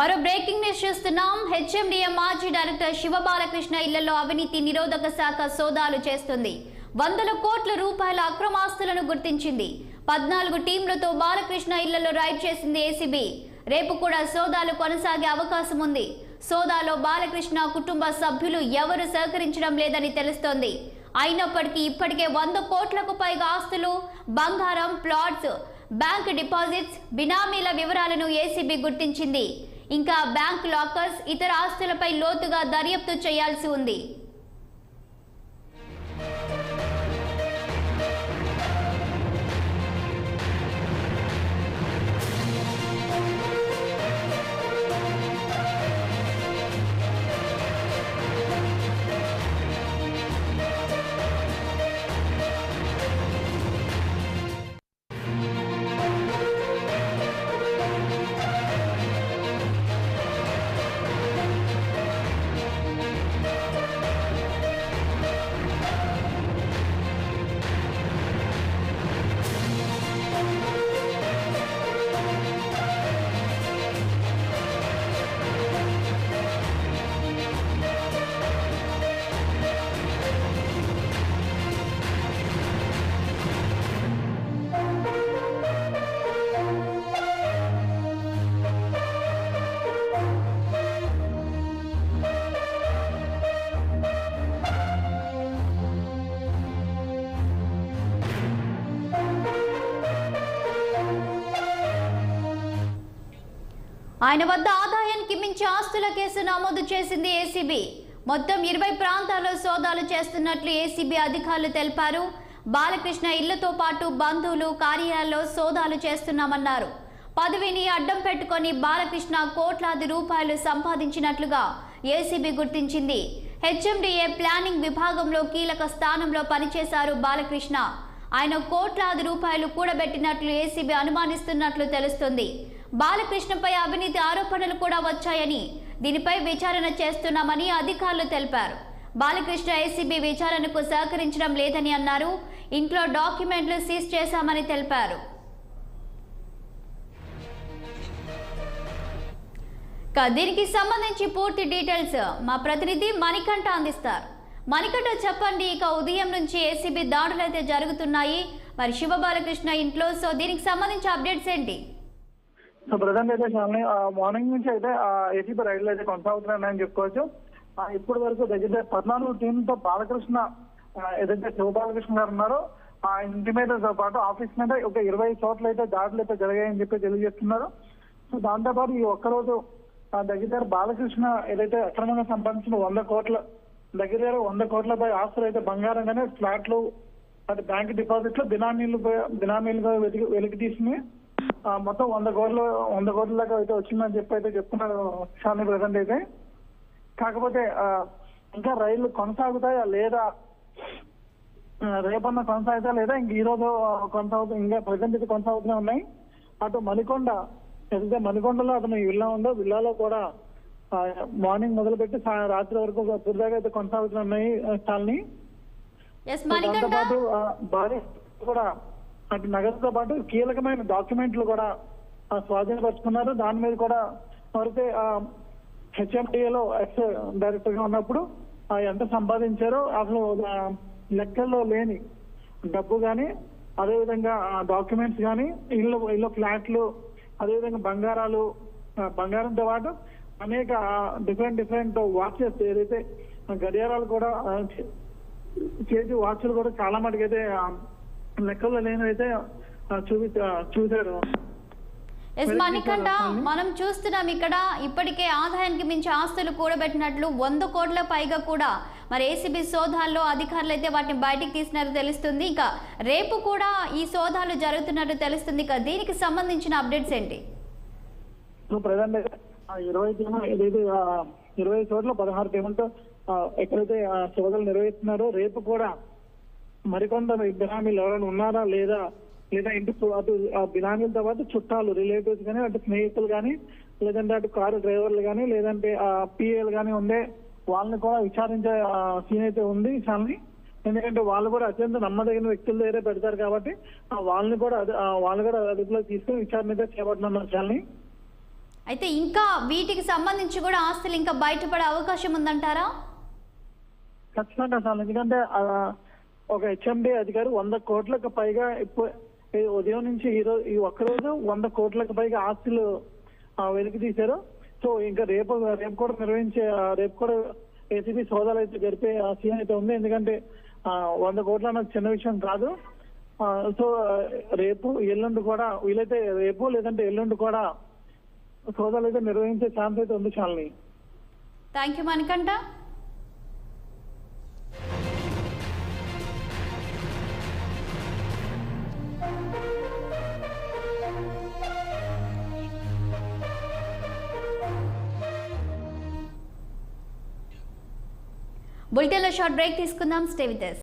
మరో breaking news చూస్తున్నాం. HMDA మాజీ డైరెక్టర్ శివబాలకృష్ణ ఇళ్లలో అవినీతి నిరోధక శాఖ సోదాలు చేస్తుంది. వందల కోట్ల రూపాయల అక్రమాస్తులను గుర్తించింది. 14 టీంలతో బాలకృష్ణ ఇళ్లలో రైడ్ చేసింది ఏసీబీ. రేపు కూడా సోదాలు కొనసాగే అవకాశం ఉంది. సోదాలో బాలకృష్ణ కుటుంబ సభ్యులు ఎవరు సహకరించడం లేదని తెలుస్తోంది. అయినప్పటికీ ఇప్పటికే 100 కోట్లకు పైగా ఆస్తులు, బంగారం, ప్లాట్స్, బ్యాంక్ డిపాజిట్స్, బినామీల వివరాలను ఏసీబీ గుర్తించింది. ఇంకా బ్యాంక్ లాకర్స్, ఇతర ఆస్తులపై లోతుగా దర్యాప్తు చేయాల్సి ఉంది. ఆయన వద్ద ఆదాయానికి మించి ఆస్తుల కేసు నమోదు చేసింది ఏసీబీ. మొత్తం 20 ప్రాంతాల్లో సోదాలు చేస్తున్నట్లు ఏసీబీ అధికారులు తెలిపారు. బాలకృష్ణ ఇళ్లతో పాటు బంధువులు, కార్యాలయాల్లో సోదాలు చేస్తున్నామన్నారు. పదవిని అడ్డం పెట్టుకొని బాలకృష్ణ కోట్లాది రూపాయలు సంపాదించినట్లుగా ఏసీబీ గుర్తించింది. హెచ్ఎండిఏ ప్లానింగ్ విభాగంలో కీలక స్థానంలో పనిచేశారు బాలకృష్ణ. ఆయన కోట్లాది రూపాయలు కూడబెట్టినట్లు ఏసీబీ అనుమానిస్తున్నట్లు తెలుస్తుంది. బాలకృష్ణపై అవినీతి ఆరోపణలు కూడా వచ్చాయని, దీనిపై విచారణ చేస్తున్నామని అధికారులు తెలిపారు. బాలకృష్ణ ఏసీబీ విచారణకు సహకరించడం లేదని అన్నారు. ఇంట్లో డాక్యుమెంట్లు సీజ్ చేశామని తెలిపారు. దీనికి సంబంధించి పూర్తి డీటెయిల్స్ మా ప్రతినిధి మణికంఠ అందిస్తారు. మణికంఠ, చెప్పండి. ఇక ఉదయం నుంచి ఏసీబీ దాడులు అయితే జరుగుతున్నాయి మరి శివబాలకృష్ణ ఇంట్లో. సో దీనికి సంబంధించి అప్డేట్స్ ఏంటి? సో ప్రజెంట్ అయితే మార్నింగ్ నుంచి అయితే ఏసీబీ రైడ్లు అయితే కొనసాగుతున్నాయని చెప్పుకోవచ్చు. ఇప్పటి వరకు దగ్గర 14 టీంతో బాలకృష్ణ ఏదైతే శివబాలకృష్ణ గారు ఉన్నారో ఆ ఇంటి మీదతో పాటు ఆఫీస్ మీద ఒక 20 చోట్ల అయితే దాడులు అయితే జరిగాయని చెప్పి తెలియజేస్తున్నారు. సో దాంతోపాటు ఈ ఒక్కరోజు దగ్గర బాలకృష్ణ ఏదైతే అక్రమంగా సంపాదించిన 100 కోట్ల దగ్గర 100 కోట్లపై ఆస్తులు అయితే బంగారం కానీ ఫ్లాట్లు, అది బ్యాంక్ డిపాజిట్లు, బినామీలుగా వెలికి తీసుకుని మొత్తం 100 కోట్ల దాకా అయితే వచ్చిందని చెప్పి అయితే చెప్తున్నారు షాని ప్రజెంట్ అయితే. కాకపోతే ఇంకా రైళ్లు కొనసాగుతాయా లేదా, రేపన్నా కొనసాగుతాయా లేదా, ఇంక ఈ రోజు కొనసాగుతాయి, ఇంకా ప్రజెంట్ అయితే కొనసాగుతూనే ఉన్నాయి. అటు మణికొండ ఏదైతే మణికొండలో అతను విల్లా ఉందో విల్లాలో కూడా మార్నింగ్ మొదలుపెట్టి రాత్రి వరకు పూర్తిగా అయితే కొనసాగుతున్నాయి షాలిని. దాంతో పాటు భారీ కూడా అటు నగదుతో పాటు కీలకమైన డాక్యుమెంట్లు కూడా స్వాధీనపరుచుకున్నారు. దాని మీద కూడా ఎవరైతే హెచ్ఎండిఏలో ఎక్స్ డైరెక్టర్ గా ఉన్నప్పుడు ఎంత సంపాదించారో అసలు లెక్కల్లో లేని డబ్బు కానీ, అదేవిధంగా డాక్యుమెంట్స్ కానీ, ఇల్లు ఫ్లాట్లు, అదేవిధంగా బంగారంతో పాటు అనేక డిఫరెంట్ వాచెస్, ఏదైతే గడియారాలు కూడా, చేతి వాచ్లు కూడా చాలా మటుకైతే లెక్కల్లో లేనైతే చూశారు. మణికంఠ, మనం చూస్తున్నాం ఇక్కడ ఇప్పటికే ఆదాయానికి మించి ఆస్తులు కూడబెట్టినట్లు 100 కోట్ల పైగా కూడా మరి ఏసీబీ సోదాల్లో అధికారులు అయితే వాటిని బయటికి తీసినట్టు తెలుస్తుంది. ఇంకా రేపు కూడా ఈ సోదాలు జరుగుతున్నట్టు తెలుస్తుంది. ఇక దీనికి సంబంధించిన అప్డేట్స్ ఏంటి? ప్రజెంట్ 20 చోట్ల 16 పేమెంట్ ఎక్కడైతే సోదాలు నిర్వహిస్తున్నారో రేపు కూడా మరికొంత బినామీలు ఎవరైనా ఉన్నారా లేదా ఇంటి అటు బినామీలతో పాటు చుట్టాలు, రిలేటివ్స్ కానీ, అటు స్నేహితులు కానీ, లేదంటే అటు కారు డ్రైవర్లు కానీ, లేదంటే పిఏలు కానీ ఉండే వాళ్ళని కూడా విచారించే సీన్ అయితే ఉంది షాలిని. ఎందుకంటే వాళ్ళు కూడా అత్యంత నమ్మదగిన వ్యక్తుల దగ్గరే పెడతారు కాబట్టి వాళ్ళు కూడా అదుపులోకి తీసుకుని విచారణ అయితే చేపడుతున్నారు షాలిని. అయితే ఇంకా వీటికి సంబంధించి కూడా ఆస్తులు ఇంకా బయటపడే అవకాశం ఉందంటారా? ఖచ్చితంగా సార్, ఎందుకంటే ఒక హెచ్ఎండి అధికారి 100 కోట్లకు పైగా ఈ ఉదయం నుంచి ఈ ఒక్కరోజు 100 కోట్లకు పైగా ఆస్తులు వెలికి తీశారు. సో ఇంకా రేపు కూడా ఏసీబీ సోదాలు అయితే జరిపే సీన్ అయితే ఉంది. ఎందుకంటే 100 కోట్లు అన్నది చిన్న విషయం కాదు. సో రేపు ఎల్లుండి కూడా వీలైతే రేపు లేదంటే ఎల్లుండి కూడా సోదాలు అయితే నిర్వహించే ఛాన్స్ అయితే ఉంది చాలని. Thank you Manikanta. బులెటిన్లో షార్ట్ బ్రేక్ తీసుకుందాం. Stay with us.